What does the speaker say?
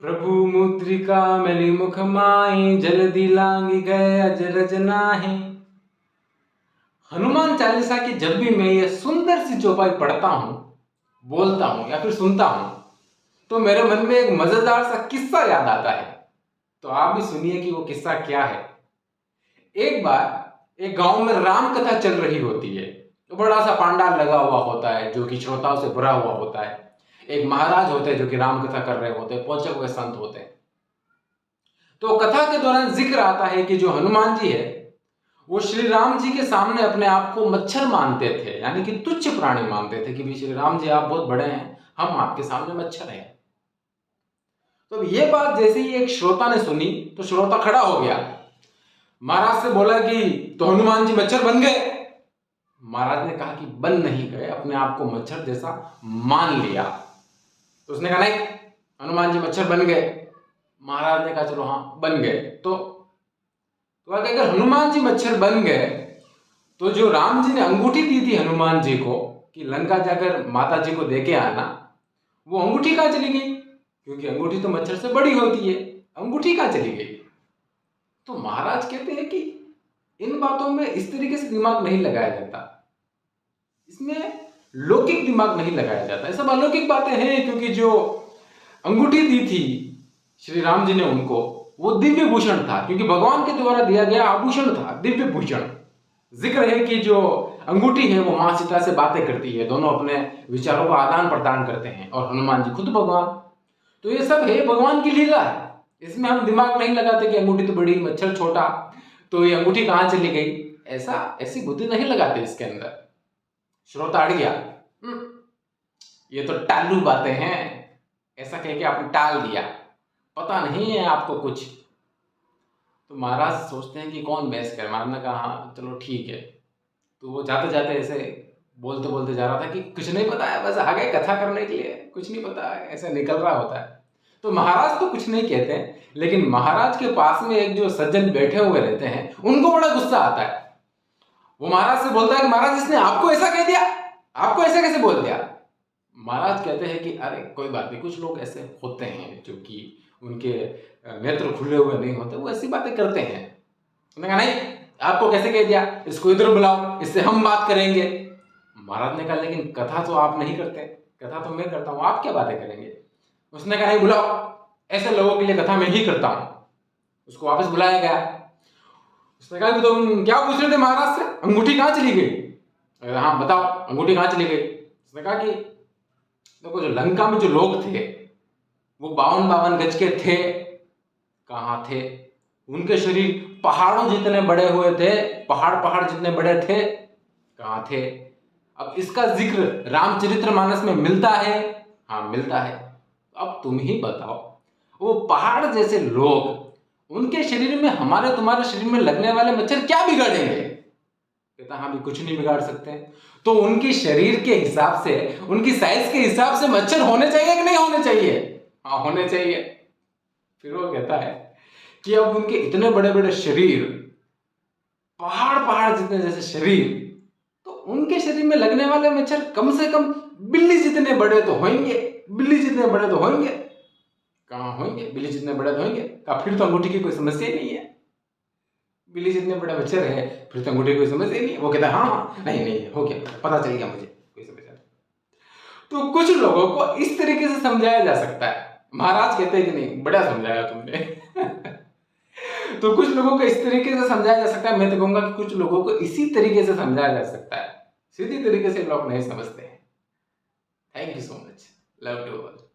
प्रभु मुद्रिका मिली मुख माई, जल्दी लांगी गए अजरज नाहि। हनुमान चालीसा की जब भी मैं ये सुंदर सी चौपाई पढ़ता हूं, बोलता हूं या फिर सुनता हूं, तो मेरे मन में एक मजेदार सा किस्सा याद आता है। तो आप भी सुनिए कि वो किस्सा क्या है। एक बार एक गांव में राम कथा चल रही होती है। तो बड़ा सा पांडाल लगा हुआ होता है जो कि श्रोताओं से भरा हुआ होता है। एक महाराज होते हैं जो कि राम कथा कर रहे होते हैं, पहुंचे हुए संत होते हैं। तो कथा के दौरान जिक्र आता है कि जो हनुमान जी है वो श्री राम जी के सामने अपने आप को मच्छर मानते थे, यानी कि तुच्छ प्राणी मानते थे कि भी श्री राम जी आप बहुत बड़े हैं, हम आपके सामने मच्छर हैं। तो ये बात जैसे ही एक श्रोता ने सुनी तो श्रोता खड़ा हो गया, महाराज से बोला कि तो हनुमान जी मच्छर बन गए। महाराज ने कहा कि बन नहीं गए, अपने आप को मच्छर जैसा मान लिया। तो उसने कहा नहीं, हनुमान जी मच्छर बन गए। महाराज ने कहा चलो हाँ बन गए। तो अगर हनुमान जी मच्छर बन गए तो जो राम जी ने अंगूठी दी थी हनुमान जी को कि लंका जाकर माता जी को देके आना, वो अंगूठी कहाँ चली गई? क्योंकि अंगूठी तो मच्छर से बड़ी होती है, अंगूठी कहाँ चली गई? तो महाराज कहते हैं कि इन बातों में इस तरीके से दिमाग नहीं लगाया जाता, इसमें लौकिक दिमाग नहीं लगाया जाता। सब अलौकिक बातें हैं, क्योंकि जो अंगूठी दी थी श्री राम जी ने उनको, वो दिव्य भूषण था, क्योंकि भगवान के द्वारा दिया गया आभूषण था, दिव्य भूषण। जिक्र है कि जो अंगूठी है वो मां सीता से बातें करती है, दोनों अपने विचारों का आदान प्रदान करते हैं, और हनुमान जी खुद भगवान। तो ये सब है भगवान की लीला है, इसमें हम दिमाग नहीं लगाते कि अंगूठी तो बड़ी मच्छर छोटा, तो ये अंगूठी कहां चली गई, ऐसी बुद्धि नहीं लगाते इसके अंदर। श्रोता अड़ गया, ये तो टालू बातें हैं, ऐसा कह के आपने टाल दिया, पता नहीं है आपको कुछ। तो महाराज सोचते हैं कि कौन बहस करे। महाराज ने कहा हाँ चलो ठीक है। तो वो जाते जाते ऐसे बोलते बोलते जा रहा था कि कुछ नहीं पता है, बस आ गए कथा करने के लिए, कुछ नहीं पता है, ऐसे निकल रहा होता है। तो महाराज तो कुछ नहीं कहते हैं, लेकिन महाराज के पास में एक जो सज्जन बैठे हुए रहते हैं उनको बड़ा गुस्सा आता है। वो महाराज से बोलता है कि महाराज इसने आपको ऐसा कह दिया, आपको ऐसा कैसे बोल दिया? महाराज कहते हैं कि अरे कोई बात नहीं, कुछ लोग ऐसे होते हैं जो कि उनके नेत्र खुले हुए नहीं होते, वो ऐसी बातें करते हैं। उन्होंने कहा नहीं, आपको कैसे कह दिया, इसको इधर बुलाओ, इससे हम बात करेंगे। महाराज ने कहा लेकिन कथा तो आप नहीं करते, कथा तो मैं करता हूं, आप क्या बातें करेंगे? उसने कहा नहीं बुलाओ, ऐसे लोगों के लिए कथा मैं ही करता हूं। उसको वापस बुलाया गया। उसने कहा कि तुम क्या पूछ रहे थे महाराज से, अंगूठी कहां चली गई? हाँ बताओ अंगूठी कहां चली गई? उसने कहा कि देखो जो लंका में जो लोग थे वो 52 गज के थे, कहाँ थे? उनके शरीर पहाड़ों जितने बड़े हुए थे, पहाड़ जितने बड़े थे, कहाँ थे? अब इसका जिक्र रामचरितमानस में मिलता है, हाँ मिलता है। अब तुम ही बताओ, वो पहाड़ जैसे लोग, उनके शरीर में हमारे तुम्हारे शरीर में लगने वाले मच्छर क्या बिगाड़ेंगे? कहता हाँ भी कुछ नहीं बिगाड़ सकते। तो उनके शरीर के हिसाब से, उनकी साइज के हिसाब से मच्छर होने चाहिए कि नहीं होने चाहिए? हाँ होने चाहिए। फिर वो कहता है कि अब उनके इतने बड़े बड़े शरीर, पहाड़ जितने जैसे शरीर, तो उनके शरीर में लगने वाले मच्छर कम से कम बिल्ली जितने बड़े तो होंगे, बिल्ली जितने बड़े तो होंगे। कहाँ होंगे? बिल्ली जितने बड़े तो होंगे। कहा फिर तो अंगूठी की कोई समस्या ही नहीं है, बिल्ली जितने बड़े मच्छर है, फिर तो अंगूठी की कोई समस्या ही नहीं है। वो कहता है हाँ नहीं हो गया, पता चल गया मुझे, कोई समस्या नहीं। तो कुछ लोगों को इस तरीके से समझाया जा सकता है। महाराज कहते हैं कि नहीं बड़ा समझाया तुमने। तो कुछ लोगों को इस तरीके से समझाया जा सकता है, मैं तो कहूंगा कि कुछ लोगों को इसी तरीके से समझाया जा सकता है, सीधी तरीके से लोग नहीं समझते हैं। Thank you so much, love to all.